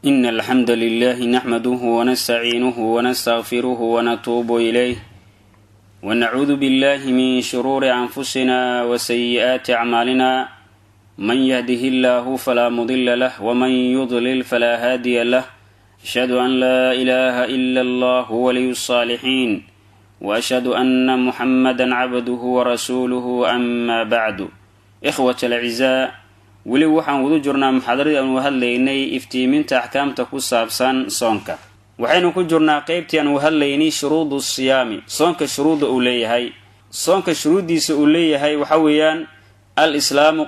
إن الحمد لله نحمده ونستعينه ونستغفره ونتوب إليه ونعوذ بالله من شرور أنفسنا وسيئات أعمالنا من يهده الله فلا مضل له ومن يضلل فلا هادي له أشهد أن لا إله إلا الله ولي الصالحين وأشهد أن محمدا عبده ورسوله أما بعد إخوة الأعزاء weli waxaan wada jirnaa muxaadaradii aan u hadlaynay iftiiminta axkaamta ku saabsan soonka waxaynu ku jirnaa qaybtii aan u hadlaynay shuruudu siyaami soonka shuruuda uu leeyahay soonka shuruudiisa uu leeyahay waxa weeyaan al-islaamu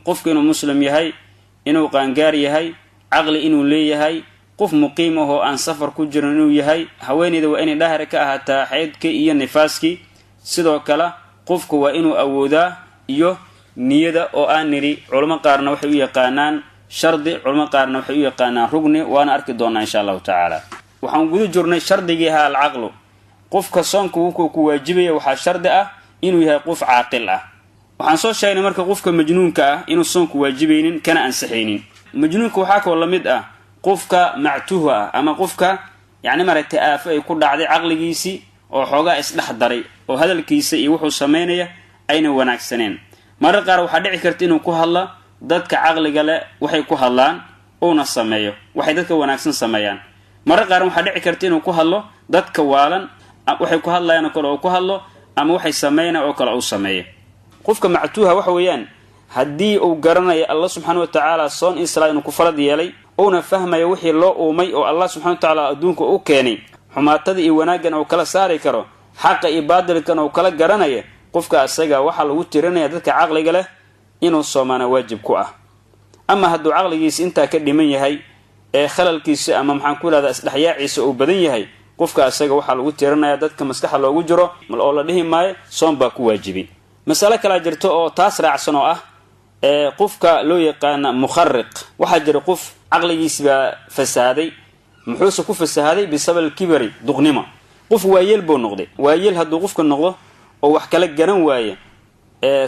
qofku inuu muslim yahay inuu qaangaar yahay aqli inuu leeyahay qof muqiim ah oo aan safar ku jirin inuu yahay haweeneyda waa inay dhahar ka ahaataa xeydka iyo nifaaski sidoo kale qofku waa inuu awoodaa iyo niyada oo aan niri culimo qaarna waxay u yaqaanaan shardi culimo qaarna waxay u yaqaanaan rugni waana arki doonaa insha Allah taala waxaan gudu jirnay shardigii al-aqlu qofka soonku uu ku waajibaya waxa shardi ah inuu yahay qof caaqil ah waxaan soo sheegnay marka qofka majnuunka ah inuu soonku waajibaynin kana ansixaynin majnuunka waxa ka lamid ah qofka mactuuha ah ama qofka yaani maaragtay aafo ay ku dhacday aqligiisi oo xogaa isdhax daray oo hadalkiisa iyo wuxuu sameeynaya ayna wanaagsaneen marar qaar waxa dhici karta inuu ku hadlo dadka aqliga leh waxay ku hadlaan oo na sameeyo waxay dadka wanaagsan sameeyaan marar qaar waxa dhici karta inuu ku hadlo dadka waalan waxay ku hadlayaan kale oo ku hadlo ama waxay sameeyaan oo kale oo sameeyo qofka mactuuha waxa weeyaan hadii uu garanayo Allah subhanahu wa ta'ala soon islaam inuu ku farad yeelay oo na fahmayo wixii loo uumay oo Allah subhanahu wa ta'ala adduunka u keenay xumaatada iyo wanaagan oo kala saari karo xaq iyo baadilkan oo kala garanayo qofka asaga waxa lagu tirinaya dadka aqliga leh inuu soomana waajib ku ah ama hadduu aqligiisa inta ka dhiman yahay ee khalalkiisa ama maxaan ku leedahay isdhaxyaaciisa uu badan yahay qofka asaga waxa lagu tirinaya dadka maskaxda loogu jiro mal oo la dhihi maayo soom baa ku waajibi mas'ala kala jirto oo taas raacsan oo ah qofka loo yaqaan mukharriq waxa jira qof aqligiisa fasaaday muxuu ku fasaaday bisabab kibri duqnima qof waayeel buu noqday waayeel hadduu qofka noqdo oo wax kala garan waaye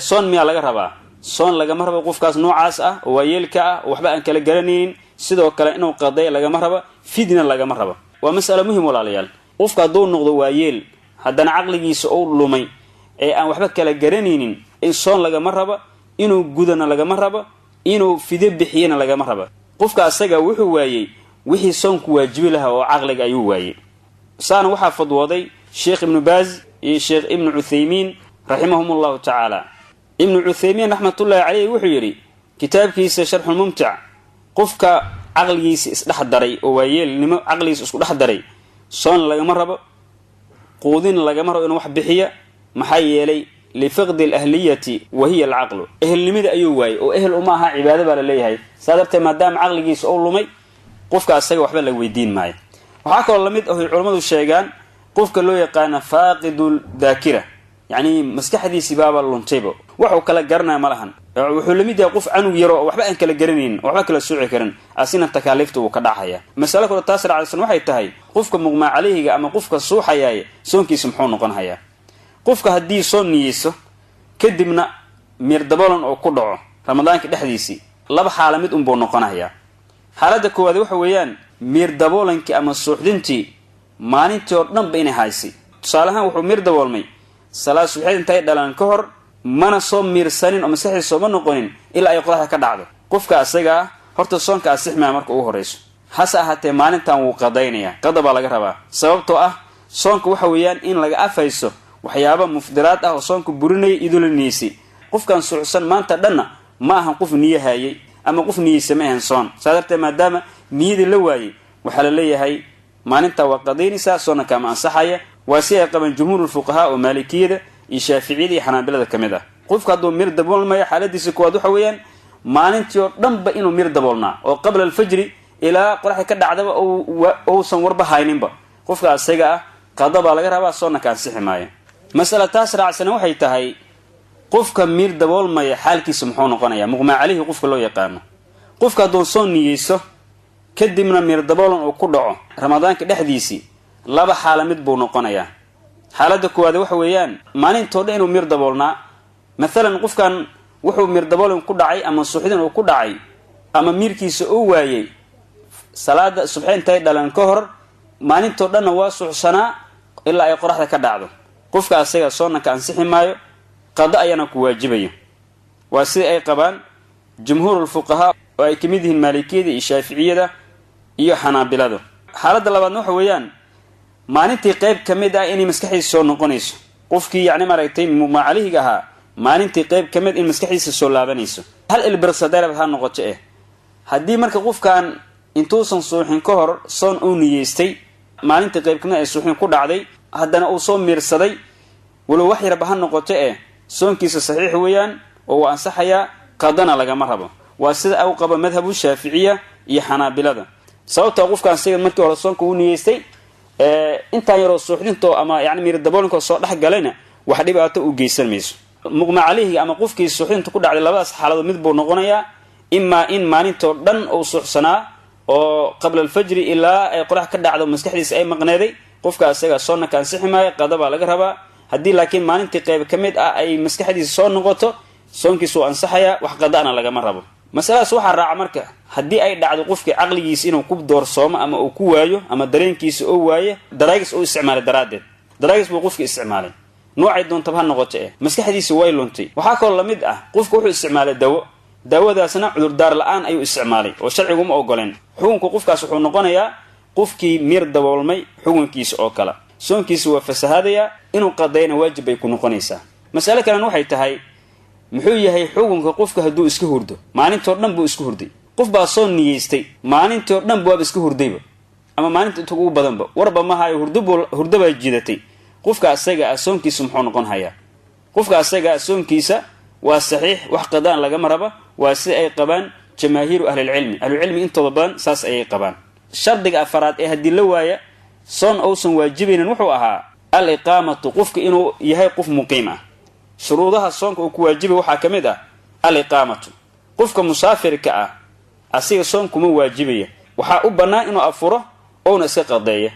soon miya laga rabaa soon laga marabo qofkaas noocaas ah oo waayelka ah waxba aan kala garanaynin sidoo kale inuu qaday laga marabo fidna laga marabo waa mas'ala muhiim walaalayaal qofka doo noqdo waayeel haddana aqligiisa oo lumay ee aan waxba kala garanaynin in soon laga marabo inuu gudana laga marabo inuu fide bixiyana laga marabo qofka asaga wuxuu waayay wixii soonku waajibi lahaa oo aqliga ayuu waayay saana waxa fadwooday Sheikh Ibn Baz Sheikh Ibn Uthaymin rahimahumullah ta'ala Ibn Uthaymin rahmatullahi alayhi wuxuu yiri kitaabkiisa Sharh al-Mumti' qofka aqligiisa isdhax daray oo waayeelnimo aqligiisa isku dhex daray soon laga marabo qoodin laga marabo inuu wax bixiya maxay yeelay li faqd al-ahliyati wa hiya al-aql ehelnimada ayuu waayay oo ehel uma aha cibaado baa leeyahay sadartay maadaama aqligiisa oo lumay qofka asaga waxba la weydiin maayo waxa kale lamid ah culimadu sheegaan qofka loo yaqaan faaqidul dhaakira yani maskaxdiisa baaba luntaybo wuxuu kala garanaa malahan wuxuu lamid yahay qof anug yaro waxba aan kala garaneyn waxba kala sooci karin asina takaalifta uu ka dhacaya mas'ala kale taas raacsan waxay tahay qofka muqma calayhiga ama qofka suuxayay soonkiisa muxuu noqon hayaa qofka hadii soon niyeyso kadibna mir dabolan oo ku dhaco ramadaanka dhexdiisii laba xaalamid buu noqonayaa xaaladda koowaad waxa weeyaan mir dabolanki ama suuxdintii maalintii oo dhan bayna haysi tusaalahan wuxuu mir daboolmay salaad subaxeed intay dhalan ka hor mana soo miirsanin oo masaxiisa ma noqonin ilaa ay qoraxda ka dhacdo qofka asaga horta soonka asixmaa marka uu horeyso hasa ahaatee maalintan uu qadaynaya qadaba laga rabaa sababtoo ah soonka waxa weeyaan in laga afayso waxyaabo mufdiraad ah oo soonka burinay idul niisi qofkan suuxsan maanta dhanna ma ahan qof niyahayay ama qof niyeysa ma ahan soon sadartay maadaama niyada la waayay waxa la leeyahay maalinta waa qadaynaysa soona kama ansaxaya waa si ay qaban jumhuurul fuqahaa oo maalikiyada iyo shaafiiciyada iyo xanaabilada kamid ah qofka haduu mir daboolmaya xaaladiisa koowaad waxa weeyaan maalintii oo dhanba inuu mir daboolnaa oo qabla al-fajr ila qoraxda ka dhacdaba oo san warba hayninba qofka asaga ah qadaba laga rabaa soona ka ansixi maayo mas'ala taas raacsan waxay tahay qofka mir daboolmaya xaalkiisa muxuu noqonayaa muqma calayhi qofka loo yaqaan qofka doon soon niyeyso kadibna mir daboolan oo ku dhaco ramadaanka dhexdiisii laba xaalamid buu noqonayaa xaaladda koowaad waxa weeyaan maalintii inuu mir daboolnaa مثلا qofkan wuxuu mir daboolin ku dhacay ama suuxdin uu ku dhacay ama mirkiisa uu waayay salaada subaxeen tay dhalan ka hor maalinto dhan waa suuxsanaa ilaa ay qoraxda ka dhacdo qofka asaga soonka ansixi maayo qada ayana ku waajibayo waa si ay qabaan jumhuurul fuqaha oo ay kamid yihiin maalikiyada iyo shaafiiciyada iyo xanaabilada xaaladda labaad waxa weeyaan maalintii qayb kamid ah inay maskaxdiisa soo noqonayso qofkii yacni maaragtay macalihiga ahaa maalintii qayb kamid in maskaxdiisa soo laabanayso hal ilbirsadayb ha noqoto haddii marka qofkan intuusan suuxin ka hor soon uu niyeystay maalintii qayb kamid ay suuxin ku dhacday haddana uu soo miirsaday walow wax yarba ha noqoto soonkiisa saxiix weeyaan oo waa ansaxayaa qadana lagama rabo waa sida uu qabo madhabu shaaficiya iyo xanaabilada sababta qofkan siga markii hore soonka uu niyeystay inta yaro suuxdinto ama yaani miir daboolinka soo dhax galayna wax dhibaato u geysan mayso muqma calayhi ama qofkii suuxdinta ku dhacday labadaas xaalado mid buu noqonayaa imma in maalinto dhan uu suuxsanaa oo qabla al-fajr ilaa ay qorax ka dhacdo maskaxdiisa ay maqneeday qofka asaga soonka ansixi maayo qadaba laga rabaa haddii laakiin maalintii qayb kamid ah ay maskaxdiisa soo noqoto soonkiisu ansaxaya wax qadaana lagama rabo masalaas waxa raaca marka haddii ay dhacdo qofkii aqligiisa inuu ku doorsoomo ama uu ku waayo ama dareenkiisa oo waaye daraagis uu isticmaalay daraadeed daraagis buu qofkii isticmaalay noocay doonta ha noqoto maskaxdiisa way luntay waxa kale la mid ah qofku wuxuu isticmaalay daawadaasna cudur daar la'aan ayuu isticmaalay oo sharcigu ma ogoleen xukunka qofkaas wuxuu noqonayaa qofkii miir daboolmay xukunkiisa oo kala soonkiisa waa fasahaadaya inuu qadayna waajib ay ku noqonaysaa mas'ala kale waxay tahay muxuu yahay xukunka qofka hadduu iska hurdo maalinto dhan buu iska hurday qof baa soon niyeystay maalinto dhan buu iska hurdayba ama maalinta inta ugu badanba warba ma hayo hurdo baa jiidatay qofka asaga soonkiisa muxuu noqon hayaa qofka asaga soonkiisa waa saxiix wax qadaan laga maraba waa si ay qabaan jamaahiiru ahli ilmi intooda badan saas ay qabaan shardiga afaraad haddii la waaya soon uusan waajibaynin wuxuu ahaa al-iqaamatu qofka inuu yahay qof muqiim ah shuruudaha soonka uu ku waajibay waxaa kamid ah al-iqaamatu qofka musaafirka ah asiga soonku ma waajibaya waxaa u bannaan inuu afuro oona iska qadeeyo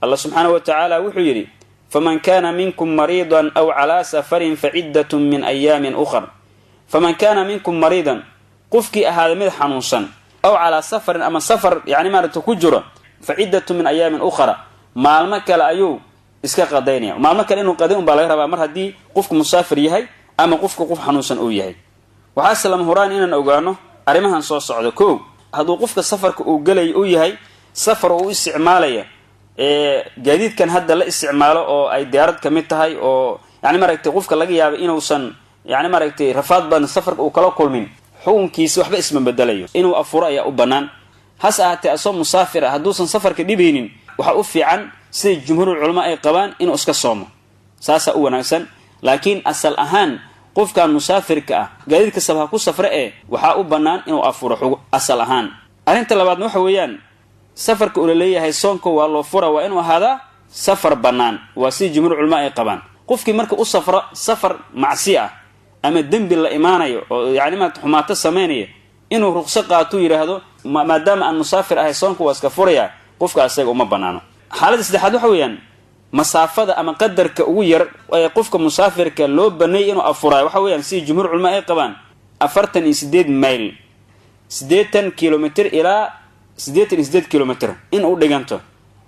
allah subxaanahu wa tacaala wuxuu yidhi faman kaana minkum mariidan aw calaa safarin faciddatun min ayaamin ukhar faman kaana minkum mariidan qofkii ahaada mid xanuunsan aw calaa safarin ama safar yani maaragta ku jiro faciddatun min ayaamin ukhra maalmo kale ayuu iska qadaynaya maalmo kale inuu qaday baa laga rabaa mar haddii qofku musaafir yahay ama qofku qof xanuunsan uu yahay waxaa salam horaan inaan ogaano arrimahan soo socda koow hadduu qofka safarka uu galay uu yahay safar uu isticmaalaya gaadiidkan hadda la isticmaalo oo ay diyaarad ka mid tahay oo yani maaragtay qofka laga yaabo inuusan yani maaragtay rafaad badan safarka uu kala kulmin xukunkiisa waxba isma bedelayo inuu afuro ayaa u bannaan has ahaatee asoo musaafir ah hadduusan safarka dhibaynin waxa u fiican sida jumhuurul culamaa ay qabaan inuu iska soomo saasaa u wanaagsan laakiin asal ahaan qofkan musaafirka ah gaadiidka sabha ku safre waxaa u bannaan inuu afuro asal ahaan arrinta labaadna waxa weeyaan safarka uu leeyahay soonka waa loo fura waa inuu ahaadaa safar bannaan waa sida jumhuurul culamaa ay qabaan qofkii marka u safro safar macsi ah ama dembi la imaanayo oo yani ma xumaato sameynaya inuu ruqso qaato yiraahdo maadaama aan musaafir ahay soonka waa iska furaya qofka asaga uma banaano xaaladda saddexaad waxa weeyaan masaafada ama qadarka ugu yar ee qofka musaafirka loo banay inuu afuraayo waxa weeyaan si jumhuur culimo ay qabaan 48 mayl 80 kilometer ilaa 88 kilometer in uu dhiganto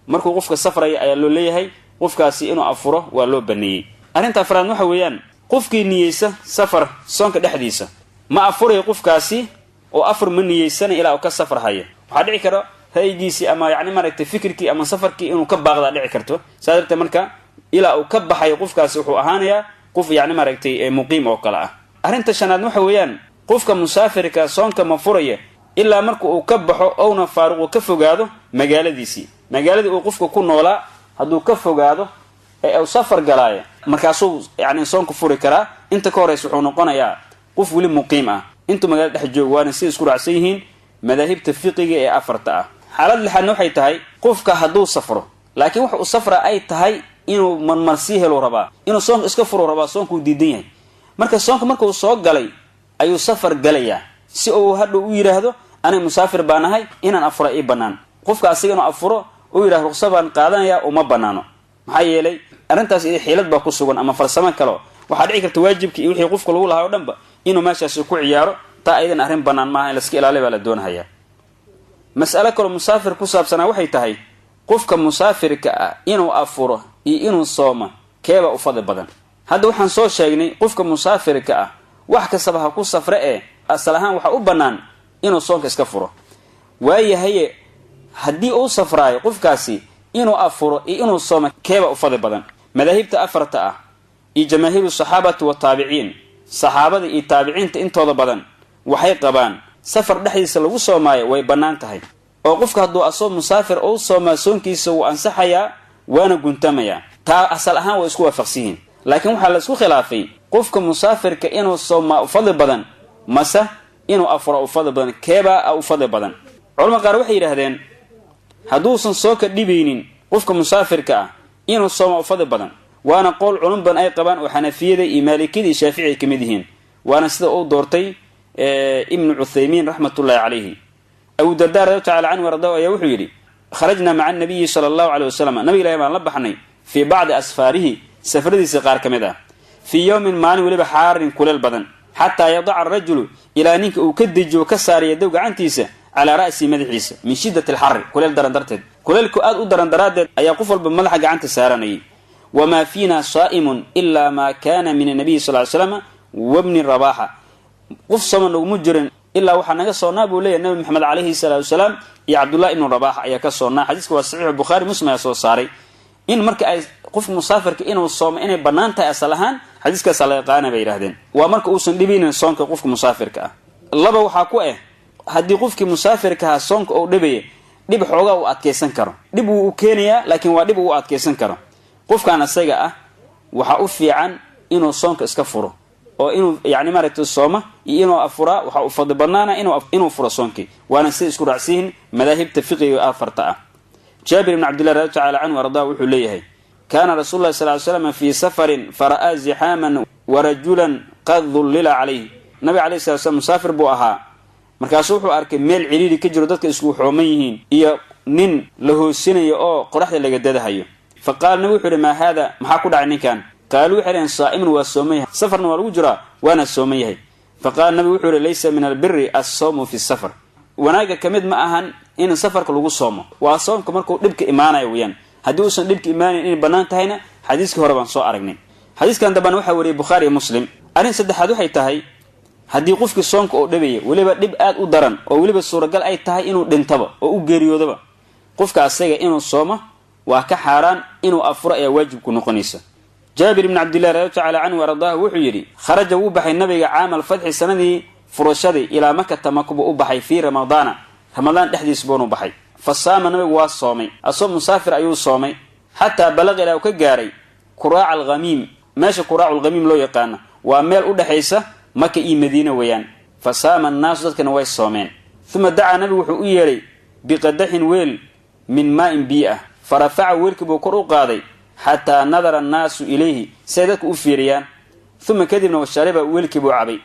markuu qofka safraya ayaa loo leeyahay qofkaasi inuu afuro waa loo baneeyay arrinta afraad waxa weeyaan qofkii niyeysa safar soonka dhexdiisa ma afuray qofkaasi oo afur ma niyeysana ilaa uu ka safar hayo waxa dhici karo haygiisi ama yani maaragtay fikirkii ama safarkii inuu ka baaqda dhici karto saarta marka ilaa uu ka baxay qofkaasi wuxuu ahaanayaa qof yani maaragtay muqiim oo kala ah arrinta shanaad waxa weeyaan qofka musaafirka soonka ma furaya ilaa marka uu ka baxo oo na faaruq ka fogaado magaaladiisi magaaladii uu qofka ku noolaa haduu ka fogaado uu safar galaya markaasuu yani soonku furi karaa inta ka horeysa wuxuu noqonayaa qof wali muqiim ah intuu magaalada dhex joogo waana si isku raacsan yihiin madaahibta fiqiga ee afarta ah xaalad lixaad waxay tahay qofka hadduu safro laakiin waxa uu safra ay tahay inuu marmarsi helo rabaa inuu soonka iska furo rabaa soonku diidan yahay marka soonka markuu soo galay ayuu safar galaya si uu hadhow u yiraahdo ana musaafir baanahay inaan afuro ii banaan qofka asiga inuu afuro uu yiraahdo ruqsad baan qaadanaya uma banaano maxaa yeelay arrintaas idin xiilad baa ku sugan ama farsamo kale waxa dhici karta waajibkii iyo wixii qofka lagu lahaa dhanba inuu meeshaas ku ciyaaro taa aydan arrin banaan ma aha in la iska ilaaliyo baa la doonayaa mas'alo kale musaafir ku saabsanaa waxay tahay qofka musaafirka ah inuu afuro iyo inuu soomo keeba u fadli badan. hadda waxaan soo sheegnay qofka musaafirka ah wax kastaba ha ku safre ee asal ahaan waxa u bannaan inuu soonka iska furo. waayahay haddii uu safraayo qofkaasi inuu afuro iyo inuu soomo keeba u fadli badan. madaahibta afarta ah iyo jamaahiiru saxaabati wa taabiciin saxaabada iyo taabiciinta intooda badan waxay qabaan safar dhexdiisa lagu soomaayo way bannaan tahay oo qofka hadduu asoo musaafir uu soomaa soonkiisa wuu ansaxayaa waana guntamayaa. taa asal ahaan way isku waafaqsiyihiin. laakiin waxaa la isku khilaafay qofka musaafirka inuu soomaa u fadli badan mase inuu afuro u fadli badan keebaa u fadli badan. culamada qaar waxay yidhaahdeen hadduusan soo ka dhibaynin qofka musaafirka ah inuu soomaa u fadli badan waana qowl culum badan ay qabaan oo xanafiyada iyo maalikiyada iyo shaafici ay ka mid yihiin waana sida uu doortay ibnu cuthaymiin raxmatullaahi calayhi. abu dardaa radi taala canhu warda ayaa wuxuu yidhi kharajnaa maca anabiyi sala allahu caleyh wasalam nabiga ilahi baan la baxnay fii bacdi asfaarihi safaradiisa qaar ka mid ah fii yowmin maalin weliba xaarin kuleel badan xataa yadaca arajulu ilaa ninka uu ka dejiyo ka saaraya dow gacantiisa calaa ra'sii madaxiisa min shiddati alxarri kuleel daran darteed. kuleelku aad u daran daraaddeed ayaa qof walba madaxa gacanta saaranayay. wamaa fiina saa'imun ilaa maa kaana min anabiyi sal ly slam wabni rabaaxa qof sooma naguma jirin ilaa waxaa naga soonnaa buu leeyahy nabi maxamed calayhi salaatu wasalaam iyo cabdullahi ibnu rabaaxa ayaa ka soonnaa. xadiiska waa saxiixu bukhaari muslim ayaa soo saaray. in marka ay qofka musaafirka inuu soomo inay bannaan tahay asal ahaan xadiiskaasaa laga qaana bay yidhahdeen waa marka uusan dhibaynin soonka qofka musaafirka ah. laba waxaa ku haddii qofkii musaafirka ahaa soonka uu dhibaya dhib xoogaa uu adkaysan karo dhib wuu u keenayaa laakiin waa dhib uu adkaysan karo qofkaan asaga ah waxaa u fiican inuu soonka iska furo oo inuu yani maaragtay sooma iyo inuu afuraa waxaa u fadli badnaana inuu furo soonkii waana sida isku raacsiyihin madaahibta fiqiga afarta ah. jaabir ibn cabdillah radi taala canhu ardaa wuxuu leeyahay kaana rasuulu llahi sal ly slam fii safarin fara'aa zixaaman warajulan qad dullila calayhi. nabiga alayhi salatu slam musaafir buu ahaa markaasuu wuxuu arkay meel ciriiri ka jiro dadka isku xooman yihiin iyo nin la hoosinayo oo qoraxda laga dadahayo. faqaala nabi wuxuu yihi maa haada maxaa ku dhacay ninkan qaaluu waxay dhaheen saa'imun waa sooman yahay safarna waa lagu jiraa waana sooman yahay. faqaala nabi wuxuu yihi laysa min albiri assawmu fi safar wanaaga ka mid ma ahan in safarka lagu soomo waa soomka markuu dhibka imaanayo weyaan. haddii uusan dhibka imaanayn inay bannaan tahayna xadiiskii hore baan soo aragnay. xadiiskan dambana waxaa wariyay bukhaari iyo muslim. arrin saddexaad waxay tahay haddii qofkii soonka oo dhibaya weliba dhib aad u daran oo weliba suuragal ay tahay inuu dhintaba oo u geeriyoodaba qofka asaga inuu soomo waa ka xaaraan inuu afuro ayaa waajib ku noqonaysa. jaabir ibn cabdillah radi taala canhu ardaahu wuxuu yidhi kharaja wuu baxay nabiga caama alfatxi sanadii furashadii ilaa makata makubuu u baxay fii ramadaan dhexdiis buunu baxay. fa saama nabigu waa soomay asoo musaafir ayuu soomay xataa balaqa ilaa uu ka gaaray kuraaca alghamiim meesha kuraacu alghamiim loo yaqaana waa meel u dhexaysa maka iyo madiina weeyaan. fa saama annaasu dadkana way soomeen. uma dacaa nabigu wuxuu u yeedhay biqadaxin weel min maa'in biyo ah farafaca weelkii buu kor u qaaday xataa nadara annaasu ilayhi siay dadku u fiiriyaan. uma kadibna washariba weelkii buu cabay.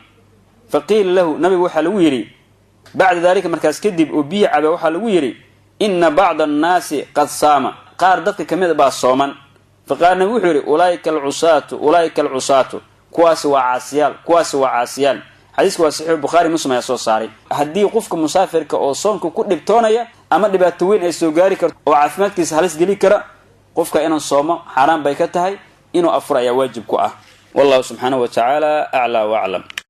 fa qiila lahu nabigu waxaa lagu yidhi bacda daalika markaas kadib oo biyo caba waxaa lagu yidhi ina bacda annaasi qad saama qaar dadka ka mid baa sooman. faqaala nabigu wuxuu yidhi ulaa'ika alcusaatu kuwaasi waa caasiyaal. xadiiska waa saxiix bukhaari muslim ayaa soo saaray. haddii qofka musaafirka oo soonka ku dhibtoonaya ama dhibaato weyn ay soo gaari karto oo caafimaadkiisa halis geli kara qofka inuu soomo xaaraan bay ka tahay inuu afuro ayaa waajib ku ah. wallahu subxaanahu wa tacaala aclaa wa aclam.